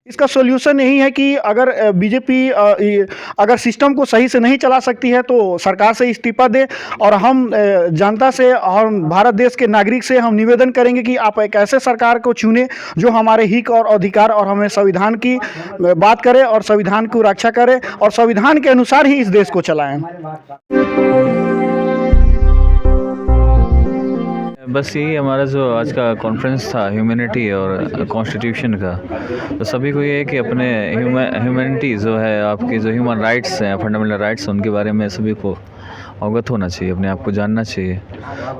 इसका सॉल्यूशन यही है कि अगर बीजेपी अगर सिस्टम को सही से नहीं चला सकती है तो सरकार से इस्तीफा दे, और हम जनता से और भारत देश के नागरिक से हम निवेदन करेंगे कि आप एक ऐसे सरकार को चुने जो हमारे हित और अधिकार और हमें संविधान की बात करे और संविधान की रक्षा करे और संविधान के अनुसार ही इस देश को चलाएं। बस यही हमारा जो आज का कॉन्फ्रेंस था ह्यूमैनिटी और कॉन्स्टिट्यूशन का, तो सभी को ये है कि अपने ह्यूमैनिटी जो है, आपके जो ह्यूमन राइट्स हैं, फंडामेंटल राइट्स, उनके बारे में सभी को अवगत होना चाहिए, अपने आप को जानना चाहिए।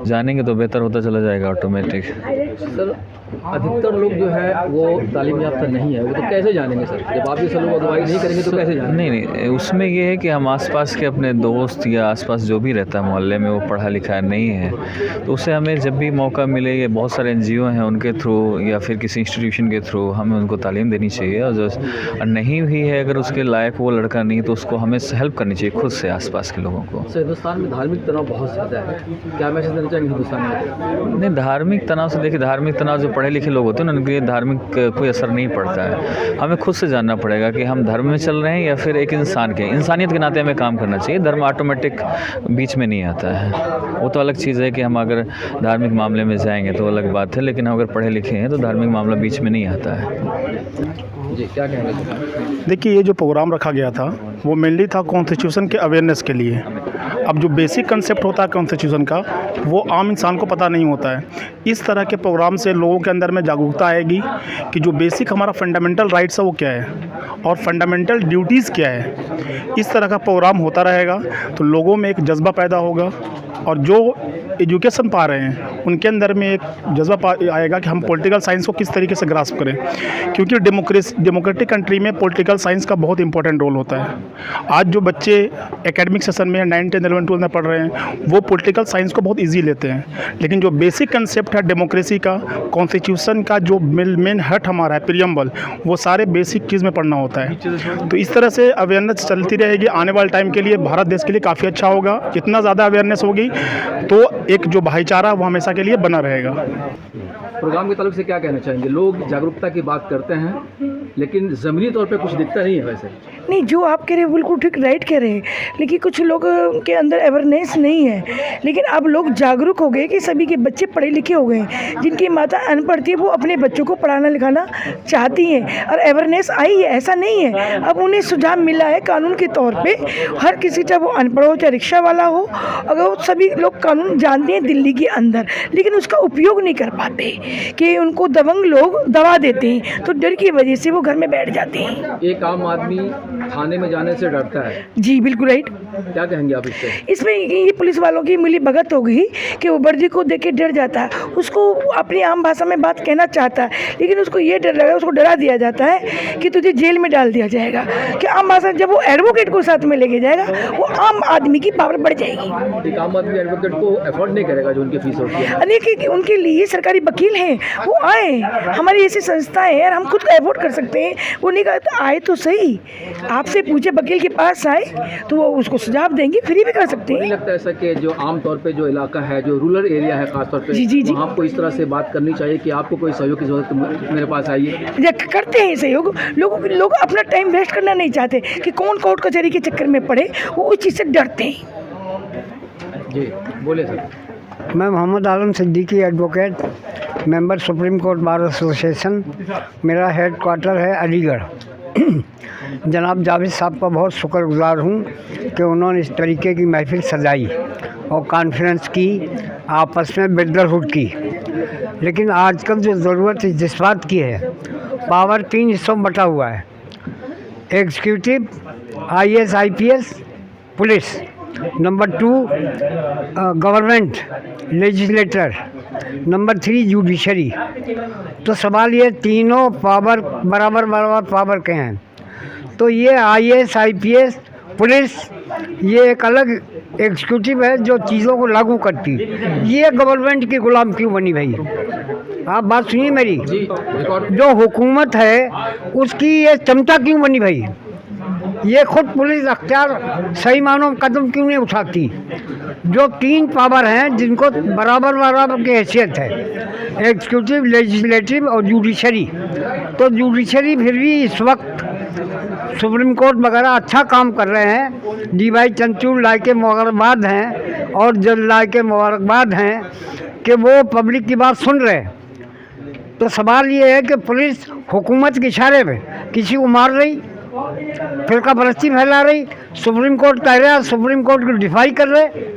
जानेंगे तो बेहतर होता चला जाएगा ऑटोमेटिक। सर, अधिकतर लोग जो है वो तालीम याफ्ता नहीं है, वो तो कैसे जानेंगे सर? जब आप ये सब लोग अगुवाई नहीं करेंगे तो कैसे जानेंगे? नहीं, उसमें ये है कि हम आसपास के अपने दोस्त या आसपास जो भी रहता है मोहल्ले में, वो पढ़ा लिखा नहीं है, तो उसे हमें जब भी मौका मिले, ये बहुत सारे NGO हैं उनके थ्रू या फिर किसी इंस्टीट्यूशन के थ्रू हमें उनको तालीम देनी चाहिए। और जो नहीं भी है, अगर उसके लायक वो लड़का नहीं, तो उसको हमें हेल्प करनी चाहिए खुद से, आसपास के लोगों को। सर, हिंदुस्तान में धार्मिक तनाव बहुत ज़्यादा है, क्या मैसेज देना चाहेंगे हिंदुस्तान में? नहीं, धार्मिक तनाव से देखिए, धार्मिक तनाव जो पढ़े लिखे लोग होते हैं उनके लिए धार्मिक कोई असर नहीं पड़ता है। हमें खुद से जानना पड़ेगा कि हम धर्म में चल रहे हैं या फिर एक इंसानियत के नाते हमें काम करना चाहिए। धर्म ऑटोमेटिक बीच में नहीं आता है। वो तो अलग चीज़ है कि हम अगर धार्मिक मामले में जाएंगे तो अलग बात है, लेकिन अगर पढ़े लिखे हैं तो धार्मिक मामला बीच में नहीं आता है। जी, क्या कहेंगे? देखिए, ये जो प्रोग्राम रखा गया था वो मेनली था कॉन्स्टिट्यूशन के अवेयरनेस के लिए। अब जो बेसिक कंसेप्ट होता है कॉन्स्टिट्यूशन का, वो आम इंसान को पता नहीं होता है। इस तरह के प्रोग्राम से लोगों के अंदर में जागरूकता आएगी कि जो बेसिक हमारा फंडामेंटल राइट्स है वो क्या है और फंडामेंटल ड्यूटीज़ क्या है। इस तरह का प्रोग्राम होता रहेगा तो लोगों में एक जज्बा पैदा होगा, और जो एजुकेशन पा रहे हैं उनके अंदर में एक जज्बा आएगा कि हम पॉलिटिकल साइंस को किस तरीके से ग्रास्प करें, क्योंकि डेमोक्रेटिक कंट्री में पॉलिटिकल साइंस का बहुत इंपॉर्टेंट रोल होता है। आज जो बच्चे एकेडमिक सेशन में 9, 10, 11, 12 में पढ़ रहे हैं वो पॉलिटिकल साइंस को बहुत ईजी लेते हैं, लेकिन जो बेसिक कंसेप्ट है डेमोक्रेसी का, कॉन्स्टिट्यूशन का जो मेन हट हमारा है प्रीएम्बल, वो सारे बेसिक चीज़ में पढ़ना होता है। तो इस तरह से अवेयरनेस चलती रहेगी। आने वाले टाइम के लिए भारत देश के लिए काफ़ी अच्छा होगा। जितना ज़्यादा अवेयरनेस होगी तो एक जो भाईचारा वो हमेशा के लिए बना रहेगा। प्रोग्राम के ताल्लुक से क्या कहना चाहेंगे? लोग जागरूकता की बात करते हैं लेकिन ज़मीनी तौर पे कुछ दिखता नहीं है वैसे। नहीं, जो आप कह रहे हैं बिल्कुल ठीक, राइट कह रहे हैं, लेकिन कुछ लोग के अंदर अवेयरनेस नहीं है। लेकिन अब लोग जागरूक हो गए कि सभी के बच्चे पढ़े लिखे हो गए हैं। जिनकी माता अनपढ़ थी वो अपने बच्चों को पढ़ाना लिखाना चाहती हैं और अवेयरनेस आई है, ऐसा नहीं है। अब उन्हें सुझाव मिला है कानून के तौर पर, हर किसी, चाहे वो अनपढ़ हो चाहे रिक्शा वाला हो, अगर वो सभी लोग कानून जानते हैं दिल्ली के अंदर, लेकिन उसका उपयोग नहीं कर पाते कि उनको दबंग लोग दबा देते हैं, तो डर की वजह से वो घर में बैठ जाते हैं। एक आम आदमी थाने में जाने से डरता है। जी बिल्कुल राइट। क्या कहेंगे आप इससे? इसमें ये पुलिस वालों की मिली भगत हो गई कि वो वर्दी को देख के डर जाता है, उसको अपनी आम भाषा में बात कहना चाहता है, लेकिन उसको ये डर लगा, उसको डरा दिया जाता है कि तुझे जेल में डाल दिया जाएगा। कि आम भाषा जब वो एडवोकेट को साथ में लेके जाएगा वो आम आदमी की पावर बढ़ जाएगी। एक आम आदमी एडवोकेट को अफोर्ड नहीं करेगा जो उनकी फीस होती है। अनेक उनके लिए सरकारी वकील हैं, वो आए, हमारी ऐसी संस्थाएं हैं और हम खुद को अफोर्ड कर सकते हैं। वो नहीं कहता आए तो सही, आपसे पूछे, वकील के पास आए तो वो उसको सुझाव देंगे, फ्री भी कर सकते हैं। नहीं लगता ऐसा कि जो आम तौर पे जो इलाका है, जो रूरल एरिया है खासतौर पे, जी। वहाँ आपको इस तरह से बात करनी चाहिए कि आपको कोई सहयोग की जरूरत है, मेरे पास आइए। करते हैं सहयोग। लोग अपना टाइम वेस्ट करना नहीं चाहते कि कौन कोर्ट कचहरी के चक्कर में पड़े, वो उस चीज़ से डरते हैं। जी बोले सर। मैं Mohammad Alam Siddiqui, advocate, member supreme court bar association. मेरा हेड क्वार्टर है अलीगढ़। जनाब जावेद साहब का बहुत शुक्रगुजार हूँ कि उन्होंने इस तरीके की महफिल सजाई और कॉन्फ्रेंस की, आपस में ब्रदरहुड की। लेकिन आजकल जो ज़रूरत जिस बात की है, पावर 3 हिस्सों में बटा हुआ है। Executive, IAS IPS, police. Number 2 government, legislator. Number 3 judiciary. तो सवाल ये तीनों पावर बराबर पावर के हैं। तो ये IAS IPS पुलिस, ये एक अलग एग्जीक्यूटिव है जो चीज़ों को लागू करती। ये गवर्नमेंट की गुलाम क्यों बनी भाई? आप बात सुनिए मेरी। जो हुकूमत है उसकी ये चमचा क्यों बनी भाई? ये खुद पुलिस अख्तियार सही मानों में कदम क्यों नहीं उठाती? जो 3 पावर हैं जिनको बराबर बराबर की हैसियत है, एग्जीक्यूटिव, लेजिस्लेटिव और जुडिशरी, तो जुडिशरी फिर भी इस वक्त सुप्रीम कोर्ट वगैरह अच्छा काम कर रहे हैं। डी.वाई. चंद्रचूड़ लाए के मुबारकबाद हैं और जज लाए के मुबारकबाद हैं कि वो पब्लिक की बात सुन रहे हैं। तो सवाल ये है कि पुलिस हुकूमत के इशारे में किसी को मार रही, फिरका परस्ती फैला रही। सुप्रीम कोर्ट कह रहा है, सुप्रीम कोर्ट को डिफाई कर रहे।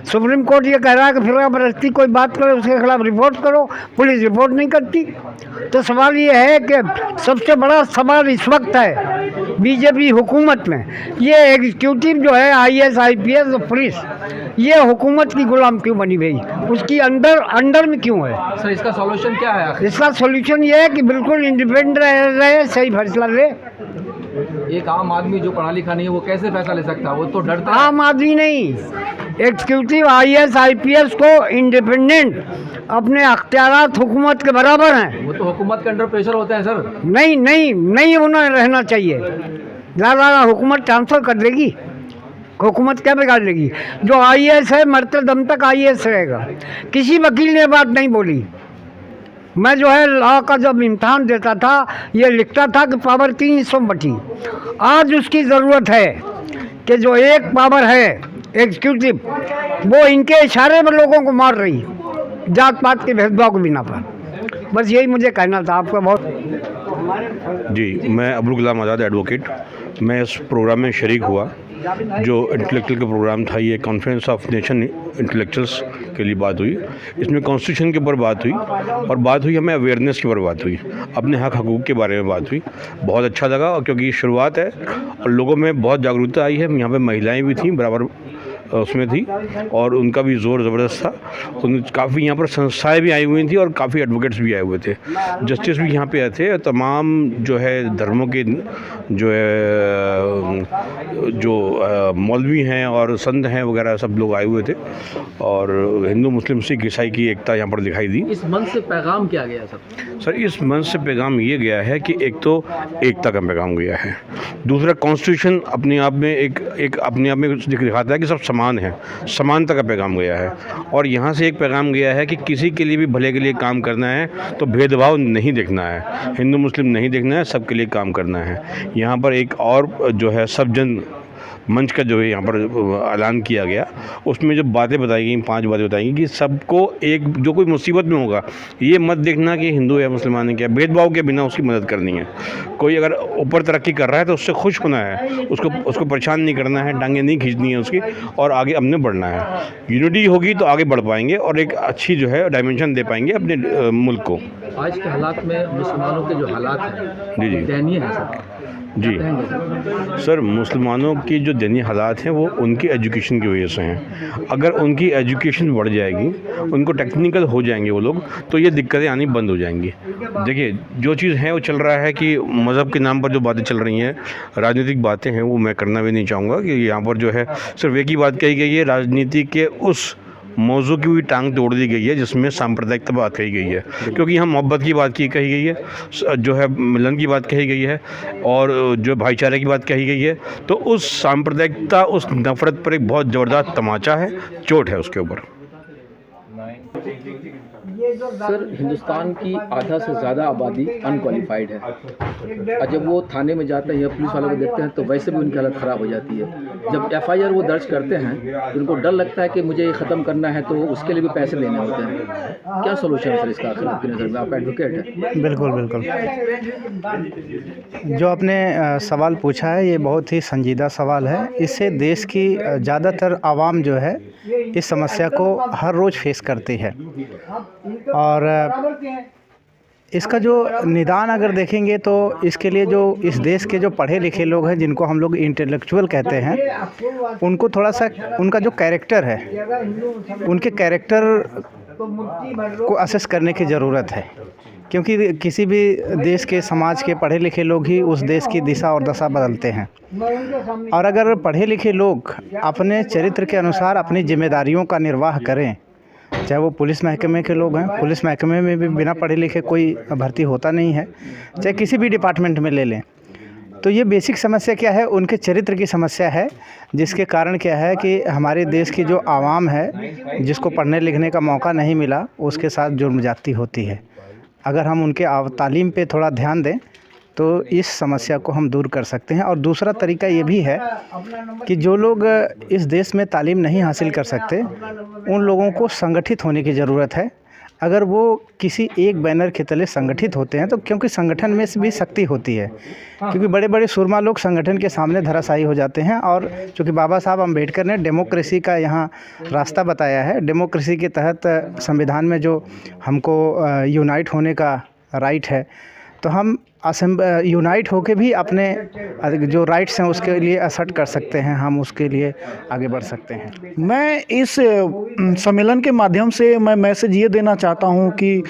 सुप्रीम कोर्ट ये कह रहा है कि फिरका परस्ती कोई बात करे उसके खिलाफ रिपोर्ट करो, पुलिस रिपोर्ट नहीं करती। तो सवाल ये है कि सबसे बड़ा सवाल इस वक्त है बीजेपी हुकूमत में, ये एग्जीक्यूटिव जो है IAS, IPS और पुलिस, ये हुकूमत की गुलाम क्यों बनी गई? उसकी अंडर में क्यों है? सर इसका सॉल्यूशन क्या है? इसका सॉल्यूशन ये है कि बिल्कुल इंडिपेंडेंट रहे, सही फैसला ले। एक आम आदमी जो पढ़ा लिखा नहीं है वो कैसे फैसला ले सकता है? वो तो डरता है। आम आदमी नहीं, एग्जीक्यूटिव IAS, IPS को इंडिपेंडेंट अपने अख्तियारात हुकूमत के बराबर हैं। वो तो हुकूमत के अंडर प्रेशर होते हैं सर। नहीं उन्हें रहना चाहिए। ज़्यादा हुकूमत ट्रांसफ़र कर देगी, हुकूमत क्या बिगाड़ लेगी? जो IAS है मरते दम तक IAS रहेगा। किसी वकील ने बात नहीं बोली। मैं जो है लॉ का जब इम्तहान देता था ये लिखता था कि पावर 3 हिस्सों में बटी। आज उसकी ज़रूरत है कि जो एक पावर है एग्जीक्यूटिव, वो इनके इशारे में लोगों को मार रही, जात पात के भेदभाव के बिना पर। बस यही मुझे कहना था आपका। बहुत जी, मैं अब्दुल कलाम आज़ाद एडवोकेट। मैं इस प्रोग्राम में शरीक हुआ जो इंटेलेक्चुअल का प्रोग्राम था। ये कॉन्फ्रेंस ऑफ नेशन इंटेलेक्चुअल्स के लिए बात हुई। इसमें कॉन्स्टिट्यूशन के ऊपर बात हुई और बात हुई हमें अवेयरनेस के ऊपर बात हुई, अपने हक हकूक़ के बारे में बात हुई। बहुत अच्छा लगा और क्योंकि ये शुरुआत है और लोगों में बहुत जागरूकता आई है। यहाँ पे महिलाएं भी थीं बराबर उसमें थी और उनका भी ज़ोर ज़बरदस्त था। उन काफ़ी यहाँ पर संस्थाएं भी आई हुई थी और काफ़ी एडवोकेट्स भी आए हुए थे, जस्टिस भी यहाँ पे आए थे। तमाम जो है धर्मों के जो है जो मौलवी हैं और संत हैं वगैरह सब लोग आए हुए थे और हिंदू मुस्लिम सिख ईसाई की एकता यहाँ पर दिखाई दी। इस मंच से पैगाम क्या गया सर? इस मंच से पैगाम ये गया है कि एक तो एकता का पैगाम गया है, दूसरा कॉन्स्टिट्यूशन अपने आप में एक अपने आप में दिखाता है कि सब समान है, समानता का पैगाम गया है। और यहाँ से एक पैगाम गया है कि किसी के लिए भी भले के लिए काम करना है तो भेदभाव नहीं देखना है, हिंदू मुस्लिम नहीं देखना है, सबके लिए काम करना है। यहाँ पर एक और जो है सब जन मंच का जो है यहाँ पर ऐलान किया गया, उसमें जो बातें बताई गई 5 बातें बताई गई कि सबको एक जो कोई मुसीबत में होगा ये मत देखना कि हिंदू है मुसलमान है, क्या भेदभाव के बिना उसकी मदद करनी है। कोई अगर ऊपर तरक्की कर रहा है तो उससे खुश होना है, उसको परेशान नहीं करना है, टांगें नहीं खींचनी है उसकी और आगे अपने बढ़ना है। यूनिटी होगी तो आगे बढ़ पाएंगे और एक अच्छी जो है डायमेंशन दे पाएंगे अपने मुल्क को। आज के हालात में मुसलमानों के जो हालात हैं जी दयनीय है सर। जी सर, मुसलमानों की जो दयनीय हालात हैं वो उनकी एजुकेशन की वजह से हैं। अगर उनकी एजुकेशन बढ़ जाएगी, उनको टेक्निकल हो जाएंगे वो लोग, तो ये दिक्कतें आनी बंद हो जाएंगी। देखिए जो चीज़ है वो चल रहा है कि मज़हब के नाम पर जो बातें चल रही हैं, राजनीतिक बातें हैं, वो मैं करना भी नहीं चाहूँगा कि यहाँ पर जो है सिर्फ एक ही बात कही गई है, राजनीति के उस मौजू की हुई टांग तोड़ दी गई है जिसमें सांप्रदायिकता बात कही गई है। क्योंकि यहाँ मोहब्बत की बात कही गई है, जो है मिलन की बात कही गई है और जो भाईचारे की बात कही गई है, तो उस सांप्रदायिकता, उस नफ़रत पर एक बहुत ज़बरदस्त तमाचा है, चोट है उसके ऊपर। सर हिंदुस्तान की आधा से ज़्यादा आबादी अनक्वालिफाइड है और जब वो थाने में जाते हैं या पुलिस वालों को देखते हैं तो वैसे भी उनकी हालत ख़राब हो जाती है। जब FIR वो दर्ज करते हैं तो उनको डर लगता है कि मुझे ये ख़त्म करना है तो उसके लिए भी पैसे देने होते हैं। क्या सोल्यूशन है सर इसका आपकी नज़र में? आप एडवोकेट हैं। बिल्कुल जो आपने सवाल पूछा है ये बहुत ही संजीदा सवाल है। इससे देश की ज़्यादातर आवाम जो है इस समस्या को हर रोज़ फेस करती है और इसका जो निदान अगर देखेंगे तो इसके लिए जो इस देश के जो पढ़े लिखे लोग हैं जिनको हम लोग इंटेलेक्चुअल कहते हैं, उनको थोड़ा सा उनका जो कैरेक्टर है, उनके कैरेक्टर को असेस करने की ज़रूरत है। क्योंकि किसी भी देश के समाज के पढ़े लिखे लोग ही उस देश की दिशा और दशा बदलते हैं। और अगर पढ़े लिखे लोग अपने चरित्र के अनुसार अपनी जिम्मेदारियों का निर्वाह करें, चाहे वो पुलिस महकमे के लोग हैं, पुलिस महकमे में भी बिना पढ़े लिखे कोई भर्ती होता नहीं है, चाहे किसी भी डिपार्टमेंट में ले लें, तो ये बेसिक समस्या क्या है, उनके चरित्र की समस्या है, जिसके कारण क्या है कि हमारे देश की जो आवाम है, जिसको पढ़ने लिखने का मौका नहीं मिला, उसके साथ जुर्म ज़्यादती होती है। अगर हम उनके तालीम पे थोड़ा ध्यान दें तो इस समस्या को हम दूर कर सकते हैं। और दूसरा तरीका ये भी है कि जो लोग इस देश में तालीम नहीं हासिल कर सकते, उन लोगों को संगठित होने की ज़रूरत है। अगर वो किसी एक बैनर के तले संगठित होते हैं तो क्योंकि संगठन में भी शक्ति होती है, क्योंकि बड़े बड़े सूरमा लोग संगठन के सामने धराशायी हो जाते हैं। और चूँकि बाबा साहब अम्बेडकर ने डेमोक्रेसी का यहाँ रास्ता बताया है, डेमोक्रेसी के तहत संविधान में जो हमको यूनाइट होने का राइट है, तो हम यूनाइट होके भी अपने जो राइट्स हैं उसके लिए असर्ट कर सकते हैं, हम उसके लिए आगे बढ़ सकते हैं। मैं इस सम्मेलन के माध्यम से मैं मैसेज ये देना चाहता हूँ कि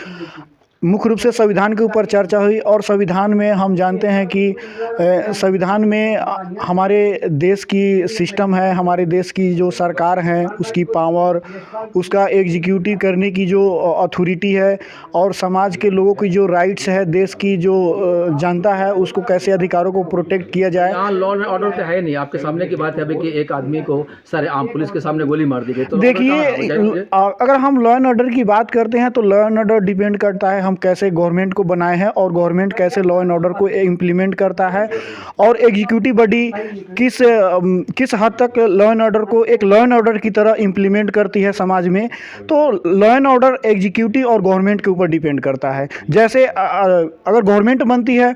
मुख्य रूप से संविधान के ऊपर चर्चा हुई, और संविधान में हम जानते हैं कि संविधान में हमारे देश की सिस्टम है, हमारे देश की जो सरकार है उसकी पावर, उसका एग्जीक्यूटिव करने की जो अथॉरिटी है, और समाज के लोगों की जो राइट्स है, देश की जो जनता है उसको कैसे अधिकारों को प्रोटेक्ट किया जाए। यहाँ लॉ एंड ऑर्डर तो है नहीं, आपके सामने की बात है अभी कि एक आदमी को सरेआम पुलिस के सामने गोली मार दी गई। तो देखिए, अगर हम लॉ एंड ऑर्डर की बात करते हैं तो लॉ एंड ऑर्डर डिपेंड करता है हम कैसे गवर्नमेंट को बनाए हैं और गवर्नमेंट कैसे लॉ एंड ऑर्डर को इम्प्लीमेंट करता है, और एग्जीक्यूटिव बॉडी किस हद तक लॉ एंड ऑर्डर को एक लॉ एंड ऑर्डर की तरह इम्प्लीमेंट करती है समाज में। तो लॉ एंड ऑर्डर एग्जीक्यूटिव और गवर्नमेंट के ऊपर डिपेंड करता है। जैसे अगर गवर्नमेंट बनती है,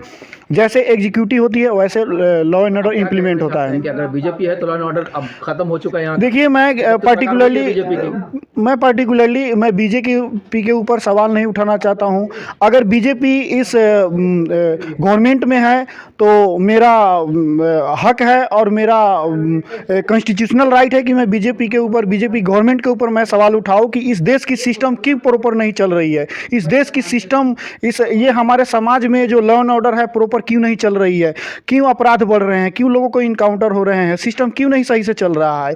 जैसे एग्जीक्यूटिव होती है, वैसे लॉ एंड ऑर्डर इम्प्लीमेंट होता है। कि अगर बीजेपी है तो लॉ एंड ऑर्डर अब खत्म हो चुका है यहाँ। देखिए, मैं पार्टिकुलरली बीजेपी के ऊपर सवाल नहीं उठाना चाहता हूँ। अगर बीजेपी इस गवर्नमेंट में है तो मेरा हक है और मेरा कॉन्स्टिट्यूशनल राइट है कि मैं बीजेपी गवर्नमेंट के ऊपर मैं सवाल उठाऊँ कि इस देश की सिस्टम क्यों प्रॉपर नहीं चल रही है, इस देश की सिस्टम ये हमारे समाज में जो लॉ एंड ऑर्डर है प्रॉपर क्यों नहीं चल रही है, क्यों अपराध बढ़ रहे हैं, क्यों लोगों को इनकाउंटर हो रहे हैं, सिस्टम क्यों नहीं सही से चल रहा है।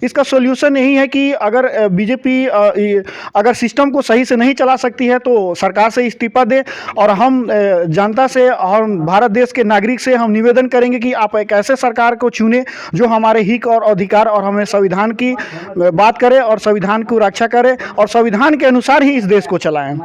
इसका सोल्यूशन यही है कि अगर बीजेपी अगर सिस्टम को सही से नहीं चला सकती है तो सरकार से इस्तीफा दे, और हम जनता से और भारत देश के नागरिक से हम निवेदन करेंगे कि आप एक ऐसे सरकार को चुने जो हमारे हित और अधिकार और हमें संविधान की बात करे और संविधान की रक्षा करे और संविधान के अनुसार ही इस देश को चलाएं।